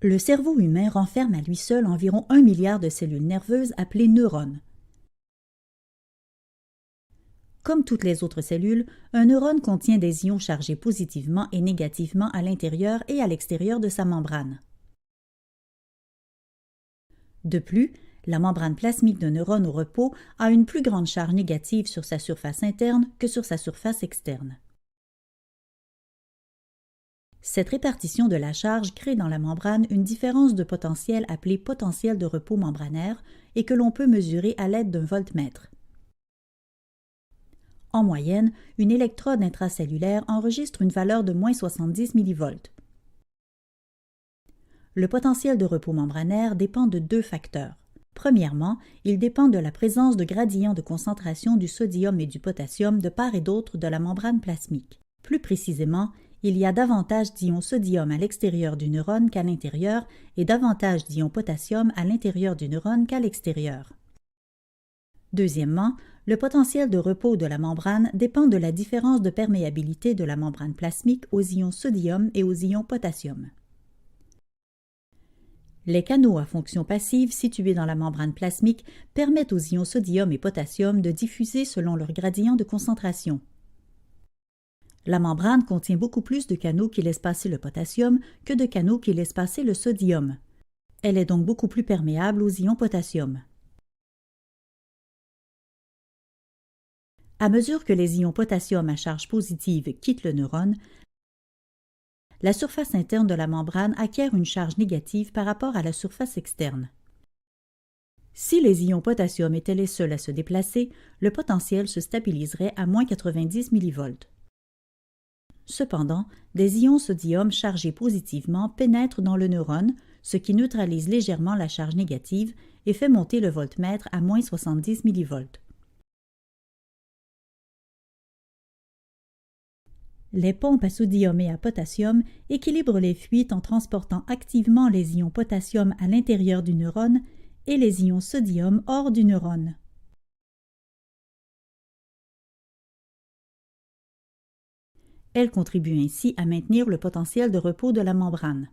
Le cerveau humain renferme à lui seul environ 1 milliard de cellules nerveuses appelées neurones. Comme toutes les autres cellules, un neurone contient des ions chargés positivement et négativement à l'intérieur et à l'extérieur de sa membrane. De plus, la membrane plasmique d'un neurone au repos a une plus grande charge négative sur sa surface interne que sur sa surface externe. Cette répartition de la charge crée dans la membrane une différence de potentiel appelée potentiel de repos membranaire et que l'on peut mesurer à l'aide d'un voltmètre. En moyenne, une électrode intracellulaire enregistre une valeur de moins 70 mV. Le potentiel de repos membranaire dépend de deux facteurs. Premièrement, il dépend de la présence de gradients de concentration du sodium et du potassium de part et d'autre de la membrane plasmique. Plus précisément, il y a davantage d'ions sodium à l'extérieur du neurone qu'à l'intérieur et davantage d'ions potassium à l'intérieur du neurone qu'à l'extérieur. Deuxièmement, le potentiel de repos de la membrane dépend de la différence de perméabilité de la membrane plasmique aux ions sodium et aux ions potassium. Les canaux à fonction passive situés dans la membrane plasmique permettent aux ions sodium et potassium de diffuser selon leur gradient de concentration. La membrane contient beaucoup plus de canaux qui laissent passer le potassium que de canaux qui laissent passer le sodium. Elle est donc beaucoup plus perméable aux ions potassium. À mesure que les ions potassium à charge positive quittent le neurone, la surface interne de la membrane acquiert une charge négative par rapport à la surface externe. Si les ions potassium étaient les seuls à se déplacer, le potentiel se stabiliserait à moins 90 mV. Cependant, des ions sodium chargés positivement pénètrent dans le neurone, ce qui neutralise légèrement la charge négative et fait monter le voltmètre à moins 70 mV. Les pompes à sodium et à potassium équilibrent les fuites en transportant activement les ions potassium à l'intérieur du neurone et les ions sodium hors du neurone. Elles contribuent ainsi à maintenir le potentiel de repos de la membrane.